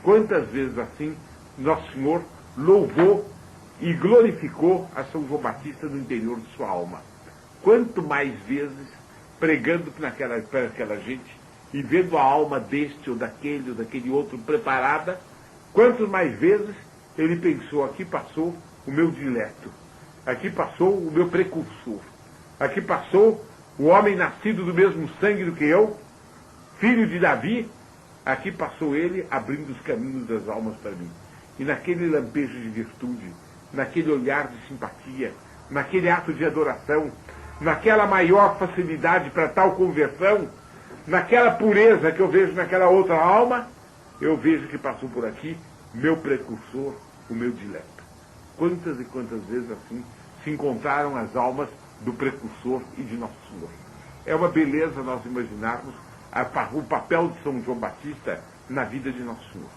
Quantas vezes assim Nosso Senhor louvou e glorificou a São João Batista no interior de sua alma. Quanto mais vezes pregando para aquela gente e vendo a alma deste ou daquele outro preparada, quantas mais vezes ele pensou: aqui passou o meu dileto, aqui passou o meu precursor, aqui passou o homem nascido do mesmo sangue do que eu, filho de Davi, aqui passou ele abrindo os caminhos das almas para mim. E naquele lampejo de virtude, naquele olhar de simpatia, naquele ato de adoração, naquela maior facilidade para tal conversão, naquela pureza que eu vejo naquela outra alma, eu vejo que passou por aqui meu precursor, o meu dileto. Quantas e quantas vezes assim se encontraram as almas do precursor e de Nosso Senhor. É uma beleza nós imaginarmos o papel de São João Batista na vida de Nosso Senhor.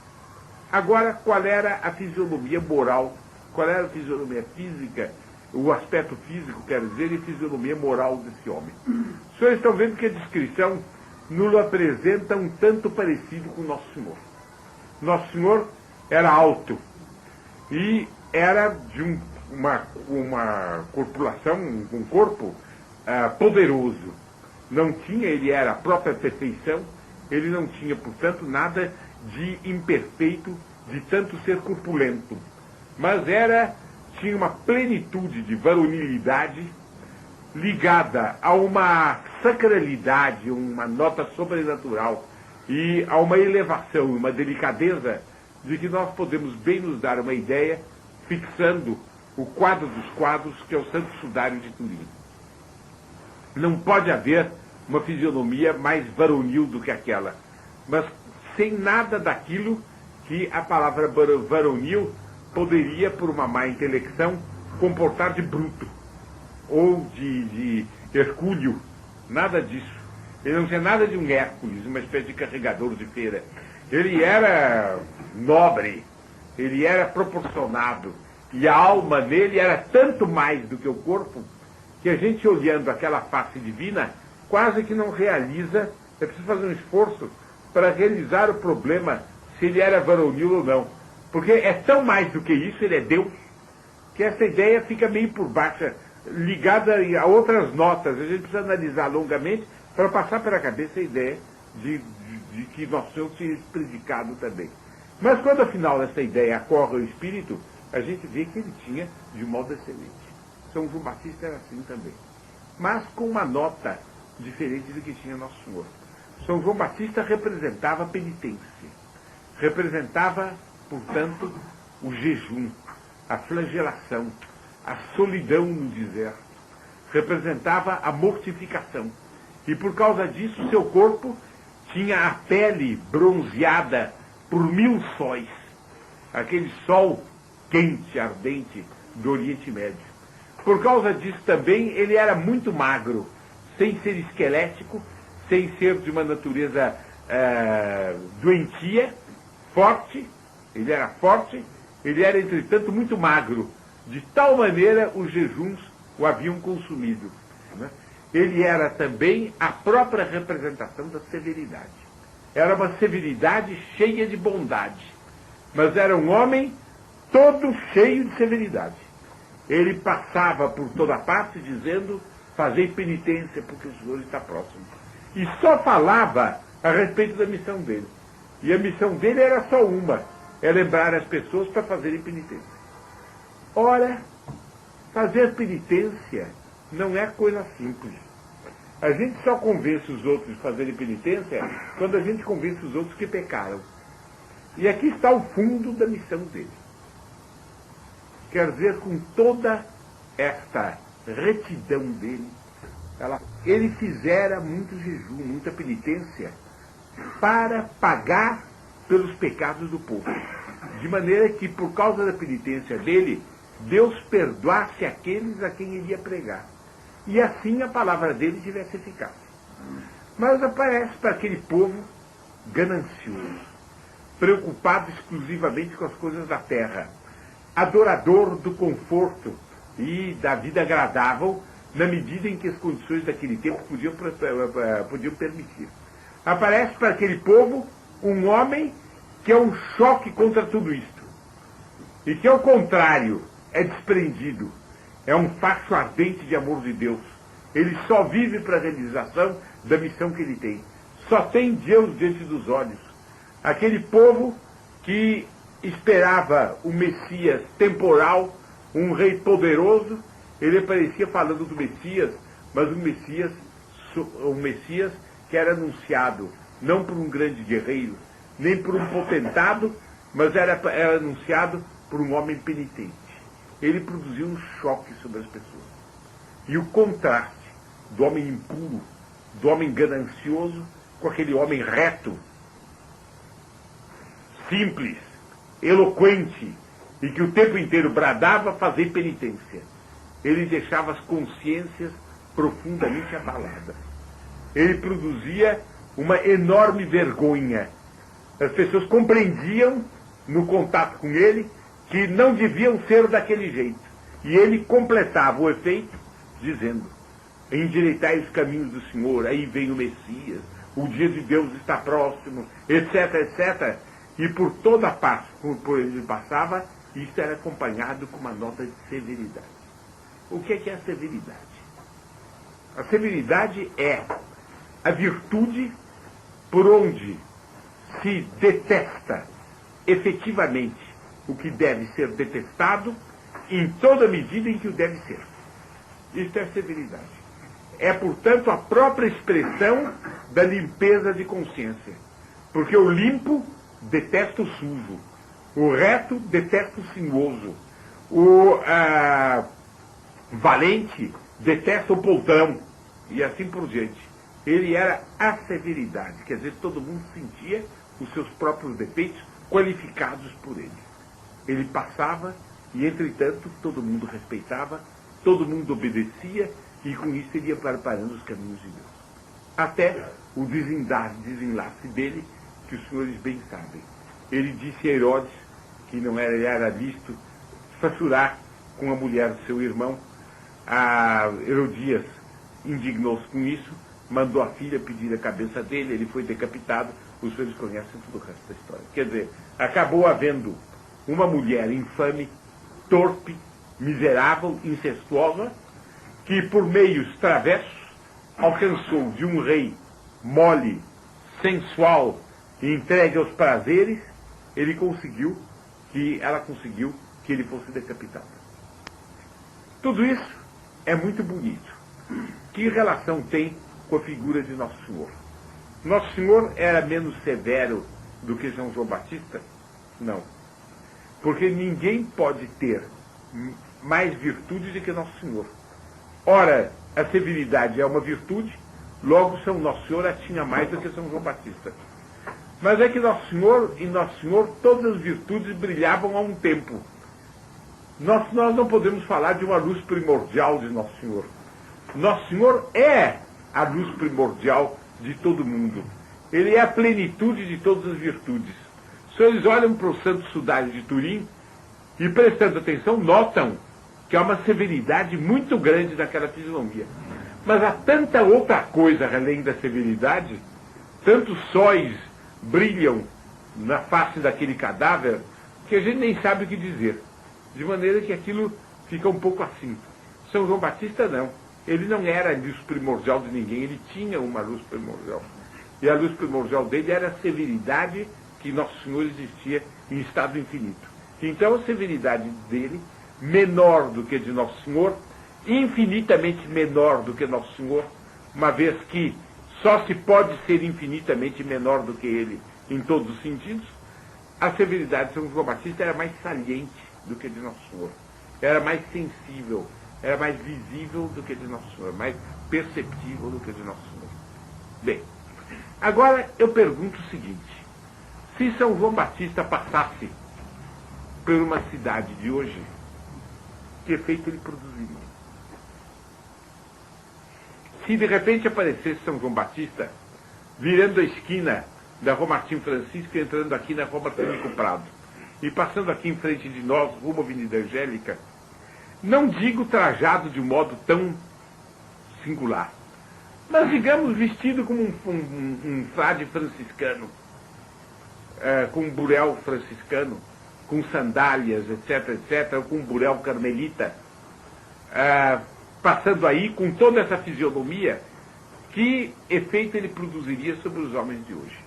Agora, qual era a fisionomia moral, qual era a fisionomia física, o aspecto físico, quero dizer, e a fisionomia moral desse homem? Os senhores estão vendo que a descrição nos apresenta um tanto parecido com Nosso Senhor. Nosso Senhor era alto e era de uma corpulação, um corpo poderoso. Não tinha, ele era a própria perfeição, ele não tinha, portanto, nada de imperfeito, de tanto ser corpulento. Mas tinha uma plenitude de varonilidade ligada a uma sacralidade, uma nota sobrenatural e a uma elevação, uma delicadeza de que nós podemos bem nos dar uma ideia fixando o quadro dos quadros, que é o Santo Sudário de Turim. Não pode haver uma fisionomia mais varonil do que aquela, mas sem nada daquilo que a palavra varonil poderia, por uma má intelecção, comportar de bruto ou de hercúleo. Nada disso. Ele não tinha nada de um Hércules, uma espécie de carregador de feira. Ele era nobre, ele era proporcionado, e a alma nele era tanto mais do que o corpo, que a gente, olhando aquela face divina, quase que não realiza, é preciso fazer um esforço para realizar o problema se ele era varonil ou não. Porque é tão mais do que isso, ele é Deus, que essa ideia fica meio por baixo, ligada a outras notas. A gente precisa analisar longamente para passar pela cabeça a ideia de que Nosso Senhor tinha predicado também. Mas quando afinal essa ideia acorre ao espírito, a gente vê que ele tinha de modo excelente. São João Batista era assim também, mas com uma nota diferente do que tinha Nosso Senhor. São João Batista representava a penitência, representava, portanto, o jejum, a flagelação, a solidão no deserto, representava a mortificação. E por causa disso, seu corpo tinha a pele bronzeada por 1000 sóis, aquele sol quente, ardente do Oriente Médio. Por causa disso também, ele era muito magro, sem ser esquelético, sem ser de uma natureza doentia, forte. Ele era forte, ele era, entretanto, muito magro. De tal maneira, os jejuns o haviam consumido. Né? Ele era também a própria representação da severidade. Era uma severidade cheia de bondade, mas era um homem todo cheio de severidade. Ele passava por toda parte dizendo: fazei penitência porque o Senhor está próximo. E só falava a respeito da missão dele. E a missão dele era só uma: é lembrar as pessoas para fazerem penitência. Ora, fazer penitência não é coisa simples. A gente só convence os outros de fazerem penitência quando a gente convence os outros que pecaram. E aqui está o fundo da missão dele. Quer dizer, com toda esta retidão dele, ele fizera muito jejum, muita penitência, para pagar pelos pecados do povo. De maneira que, por causa da penitência dele, Deus perdoasse aqueles a quem ele ia pregar. E assim a palavra dele tivesse eficácia. Mas aparece para aquele povo ganancioso, preocupado exclusivamente com as coisas da terra, adorador do conforto e da vida agradável, na medida em que as condições daquele tempo podiam permitir. Aparece para aquele povo um homem que é um choque contra tudo isto. E que, ao contrário, é desprendido. É um facho ardente de amor de Deus. Ele só vive para a realização da missão que ele tem. Só tem Deus diante dos olhos. Aquele povo que esperava um Messias temporal, um rei poderoso, ele aparecia falando do Messias, mas um Messias que era anunciado não por um grande guerreiro, nem por um potentado, mas era anunciado por um homem penitente. Ele produziu um choque sobre as pessoas. E o contraste do homem impuro, do homem ganancioso, com aquele homem reto, simples, eloquente, e que o tempo inteiro bradava fazer penitência. Ele deixava as consciências profundamente abaladas. Ele produzia uma enorme vergonha. As pessoas compreendiam, no contato com ele, que não deviam ser daquele jeito. E ele completava o efeito dizendo: endireitai os caminhos do Senhor, aí vem o Messias, o dia de Deus está próximo, etc, etc. E por toda a paz por ele passava, isso era acompanhado com uma nota de severidade. O que é a severidade? A severidade é a virtude por onde se detesta efetivamente o que deve ser detestado em toda a medida em que o deve ser. Isso é severidade. É, portanto, a própria expressão da limpeza de consciência. Porque o limpo detesta o sujo, o reto detesta o sinuoso, o valente detesta o poltrão, e assim por diante. Ele era a severidade, quer dizer, todo mundo sentia os seus próprios defeitos qualificados por ele. Ele passava e, entretanto, todo mundo respeitava, todo mundo obedecia, e com isso ele ia preparando os caminhos de Deus. Até o desenlace dele, que os senhores bem sabem. Ele disse a Herodes que não era visto faturar com a mulher do seu irmão. A Herodias indignou-se com isso, mandou a filha pedir a cabeça dele, ele foi decapitado. Os senhores conhecem todo o resto da história. Quer dizer, acabou havendo uma mulher infame, torpe, miserável, incestuosa, que por meios travessos alcançou de um rei mole, sensual e entregue aos prazeres, ela conseguiu que ele fosse decapitado. Tudo isso é muito bonito. Que relação tem com a figura de Nosso Senhor? Nosso Senhor era menos severo do que São João Batista? Não. Porque ninguém pode ter mais virtude do que Nosso Senhor. Ora, a severidade é uma virtude, logo São Nosso Senhor a tinha mais do que São João Batista. Mas é que Nosso Senhor, todas as virtudes brilhavam a um tempo. Nós não podemos falar de uma luz primordial de Nosso Senhor. Nosso Senhor é a luz primordial de todo mundo. Ele é a plenitude de todas as virtudes. Se eles olham para o Santo Sudário de Turim e, prestando atenção, notam que há uma severidade muito grande naquela fisionomia. Mas há tanta outra coisa além da severidade, tantos sóis brilham na face daquele cadáver, que a gente nem sabe o que dizer. De maneira que aquilo fica um pouco assim. São João Batista não. Ele não era a luz primordial de ninguém, ele tinha uma luz primordial. E a luz primordial dele era a severidade que Nosso Senhor existia em estado infinito. Então a severidade dele, menor do que a de Nosso Senhor, infinitamente menor do que Nosso Senhor, uma vez que só se pode ser infinitamente menor do que ele em todos os sentidos, a severidade de São João Batista era mais saliente do que a de Nosso Senhor. Era mais sensível, era mais visível do que a de Nosso Senhor, mais perceptível do que a de Nosso Senhor. Bem, agora eu pergunto o seguinte: se São João Batista passasse por uma cidade de hoje, que efeito ele produziria? Se de repente aparecesse São João Batista virando a esquina da Rua Martim Francisco e entrando aqui na Rua Botânico Prado e passando aqui em frente de nós, rumo à Avenida Angélica, não digo trajado de um modo tão singular, mas digamos vestido como um frade franciscano, com um burel franciscano, com sandálias, etc, etc, ou com um burel carmelita, passando aí com toda essa fisionomia, que efeito ele produziria sobre os homens de hoje?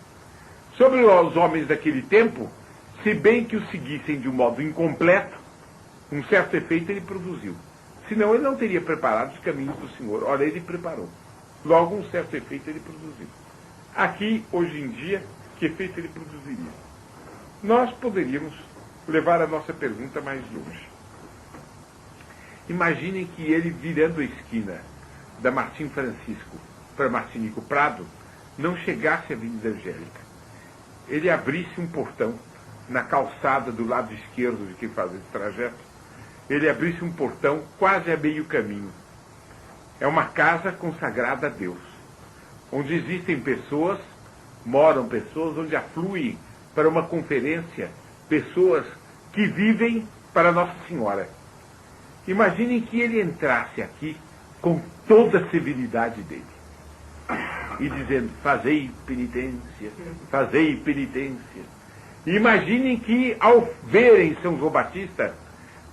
Sobre os homens daquele tempo, se bem que o seguissem de um modo incompleto, um certo efeito ele produziu. Senão ele não teria preparado os caminhos do Senhor. Ora, ele preparou. Logo, um certo efeito ele produziu. Aqui, hoje em dia, que efeito ele produziria? Nós poderíamos levar a nossa pergunta mais longe. Imaginem que ele, virando a esquina da Martim Francisco para Martinico Prado, não chegasse à Avenida Angélica. Ele abrisse um portão na calçada do lado esquerdo de quem faz esse trajeto. Ele abrisse um portão quase a meio caminho. É uma casa consagrada a Deus, onde existem pessoas, moram pessoas, onde afluem para uma conferência pessoas que vivem para Nossa Senhora. Imaginem que ele entrasse aqui com toda a severidade dele e dizendo: fazei penitência, fazei penitência. E imaginem que, ao verem São João Batista,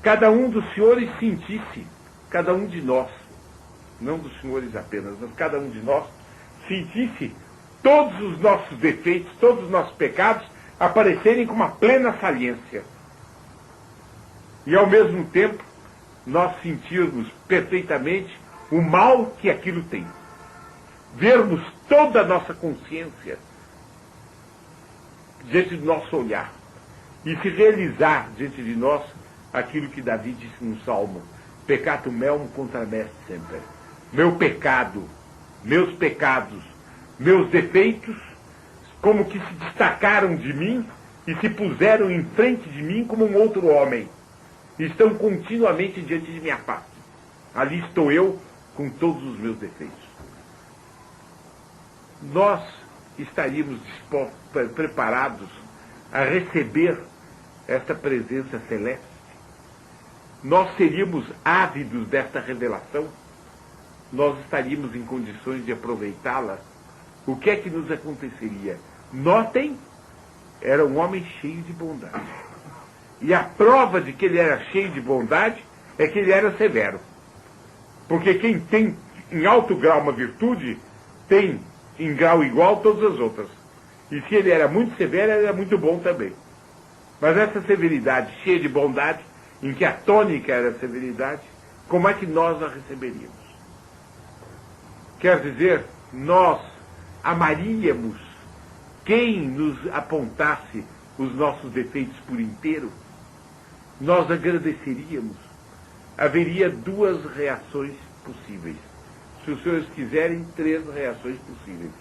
cada um dos senhores sentisse, cada um de nós, não dos senhores apenas, mas cada um de nós, sentisse todos os nossos defeitos, todos os nossos pecados aparecerem com uma plena saliência. E ao mesmo tempo, nós sentirmos perfeitamente o mal que aquilo tem. Vermos toda a nossa consciência diante do nosso olhar e se realizar diante de nós aquilo que Davi disse no Salmo: peccatum meum contra me semper. Meu pecado, meus pecados, meus defeitos, como que se destacaram de mim e se puseram em frente de mim como um outro homem. Estão continuamente diante de minha face. Ali estou eu com todos os meus defeitos. Nós estaríamos preparados a receber esta presença celeste? Nós seríamos ávidos desta revelação? Nós estaríamos em condições de aproveitá-la? O que é que nos aconteceria? Notem, era um homem cheio de bondade. E a prova de que ele era cheio de bondade é que ele era severo. Porque quem tem em alto grau uma virtude, tem em grau igual todas as outras. E se ele era muito severo, ele era muito bom também. Mas essa severidade cheia de bondade, em que a tônica era a severidade, como é que nós a receberíamos? Quer dizer, nós amaríamos quem nos apontasse os nossos defeitos por inteiro? Nós agradeceríamos? Haveria duas reações possíveis. Se os senhores quiserem, três reações possíveis.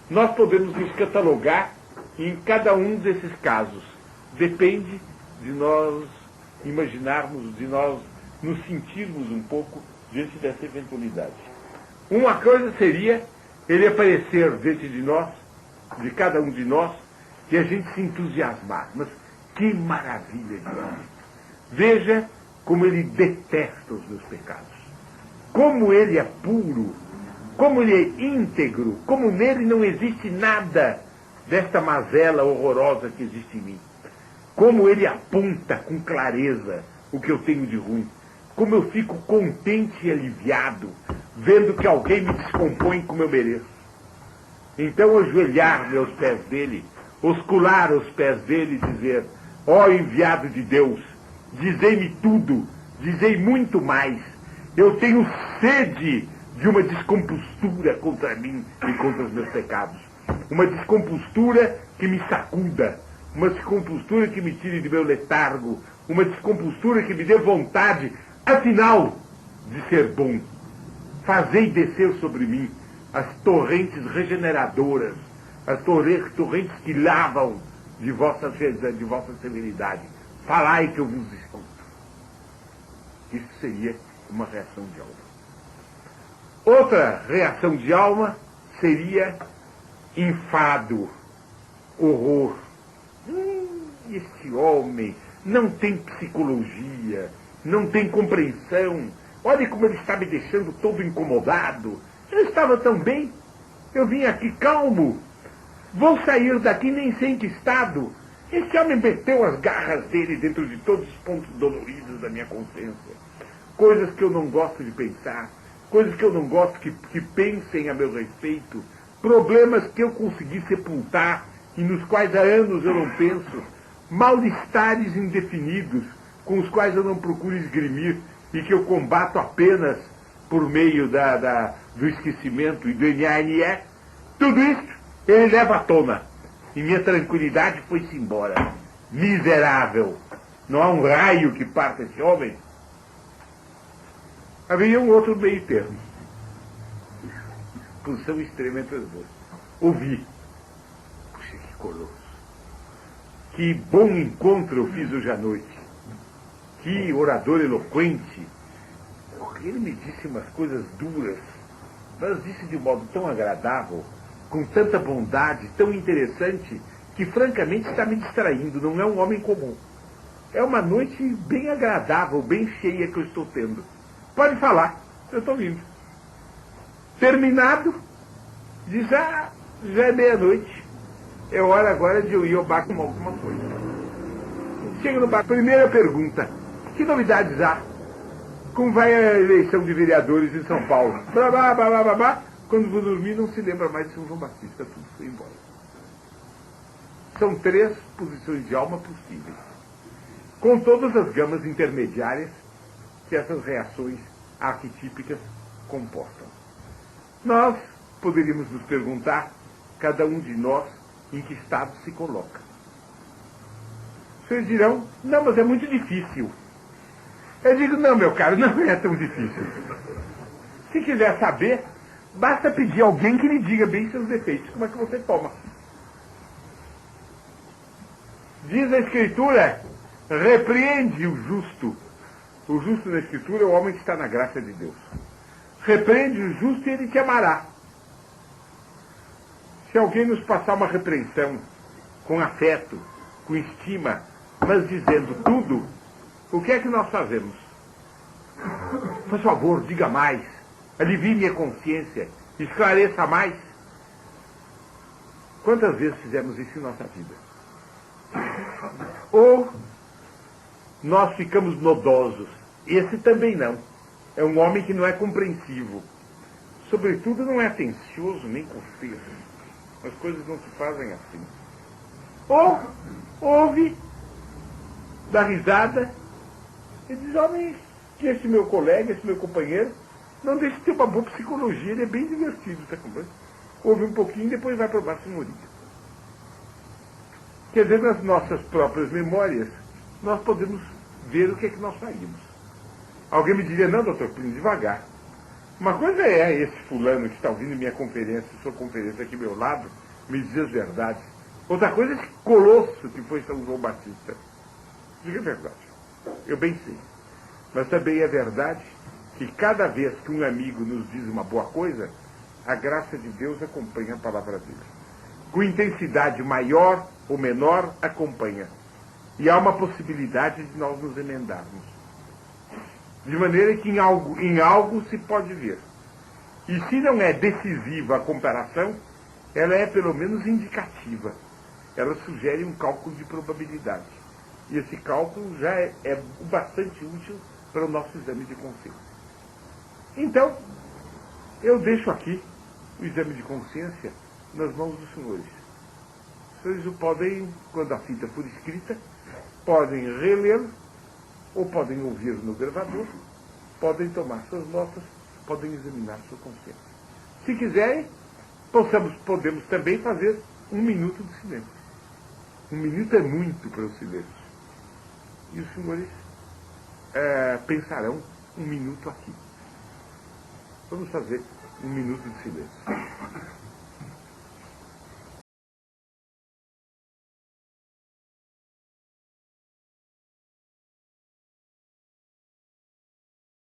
Nós podemos nos catalogar em cada um desses casos. Depende de nós imaginarmos, de nós nos sentirmos um pouco diante dessa eventualidade. Uma coisa seria ele aparecer diante de nós, de cada um de nós, e a gente se entusiasmar. Mas que maravilha de homem! Veja como ele detesta os meus pecados. Como ele é puro, como ele é íntegro, como nele não existe nada desta mazela horrorosa que existe em mim. Como ele aponta com clareza o que eu tenho de ruim. Como eu fico contente e aliviado, vendo que alguém me descompõe como eu mereço. Então ajoelhar-me aos pés dele, oscular aos pés dele e dizer: ó enviado de Deus, dizei-me tudo, dizei muito mais. Eu tenho sede de uma descompostura contra mim e contra os meus pecados. Uma descompostura que me sacuda, uma descompostura que me tire de meu letargo, uma descompostura que me dê vontade, afinal, de ser bom. Fazei descer sobre mim as torrentes regeneradoras, as torrentes que lavam de vossa severidade. Falai que eu vos escuto. Isso seria uma reação de alma. Outra reação de alma seria enfado, horror. Este homem não tem psicologia, não tem compreensão. Olha como ele está me deixando todo incomodado. Eu estava tão bem, eu vim aqui calmo. Vou sair daqui nem sei em que estado. Esse homem meteu as garras dele dentro de todos os pontos doloridos da minha consciência. Coisas que eu não gosto de pensar, coisas que eu não gosto que pensem a meu respeito, problemas que eu consegui sepultar e nos quais há anos eu não penso, mal-estares indefinidos com os quais eu não procuro esgrimir e que eu combato apenas por meio do esquecimento e do NANE, tudo isso ele leva à tona. E minha tranquilidade foi-se embora. Miserável! Não há um raio que parta esse homem. Havia um outro meio termo. Posição extrema entre os dois. Ouvi. Puxa, que colosso. Que bom encontro eu fiz hoje à noite. Que orador eloquente. Ele me disse umas coisas duras, mas disse de um modo tão agradável, com tanta bondade, tão interessante, que francamente está me distraindo, não é um homem comum. É uma noite bem agradável, bem cheia que eu estou tendo. Pode falar, eu estou vindo. Terminado, diz, já é meia-noite, é hora agora de eu ir ao bar com alguma coisa. Chega no bar, primeira pergunta, que novidades há? Como vai a eleição de vereadores em São Paulo? Blá, blá, blá, blá, blá, blá. Quando vou dormir não se lembra mais de São João Batista, tudo foi embora. São 3 posições de alma possíveis, com todas as gamas intermediárias que essas reações arquetípicas comportam. Nós poderíamos nos perguntar, cada um de nós, em que estado se coloca. Vocês dirão, não, mas é muito difícil. Eu digo, não, meu caro, não é tão difícil. Se quiser saber, basta pedir a alguém que lhe diga bem seus defeitos. Como é que você toma? Diz a Escritura, repreende o justo. O justo na Escritura é o homem que está na graça de Deus. Repreende o justo e ele te amará. Se alguém nos passar uma repreensão com afeto, com estima, mas dizendo tudo, o que é que nós fazemos? Por favor, diga mais. Alivie minha consciência. Esclareça mais. Quantas vezes fizemos isso em nossa vida? Ou nós ficamos nodosos. Esse também não. É um homem que não é compreensivo. Sobretudo não é atencioso nem confesso. As coisas não se fazem assim. Ou ouve, dá risada, e diz, homem, que esse meu colega, esse meu companheiro, não deixa de ter uma boa psicologia, ele é bem divertido, tá compreendendo? Ouve um pouquinho e depois vai para o maçonaria. Quer dizer, nas nossas próprias memórias, nós podemos ver o que é que nós faríamos. Alguém me diria, não, doutor Plínio, devagar. Uma coisa é esse fulano que está ouvindo minha conferência, sua conferência aqui ao meu lado, me dizer as verdades. Outra coisa é esse colosso que foi São João Batista. Diga a verdade. Eu bem sei. Mas também é verdade que cada vez que um amigo nos diz uma boa coisa, a graça de Deus acompanha a palavra dele. Com intensidade maior ou menor, acompanha. E há uma possibilidade de nós nos emendarmos. De maneira que em algo se pode ver. E se não é decisiva a comparação, ela é pelo menos indicativa. Ela sugere um cálculo de probabilidade. E esse cálculo já é bastante útil para o nosso exame de consciência. Então, eu deixo aqui o exame de consciência nas mãos dos senhores. Os senhores o podem, quando a fita for escrita, podem reler, ou podem ouvir no gravador, podem tomar suas notas, podem examinar sua consciência. Se quiserem, podemos também fazer 1 minuto de silêncio. 1 minuto é muito para o silêncio. E os senhores pensarão 1 minuto aqui. Vamos fazer 1 minuto de silêncio.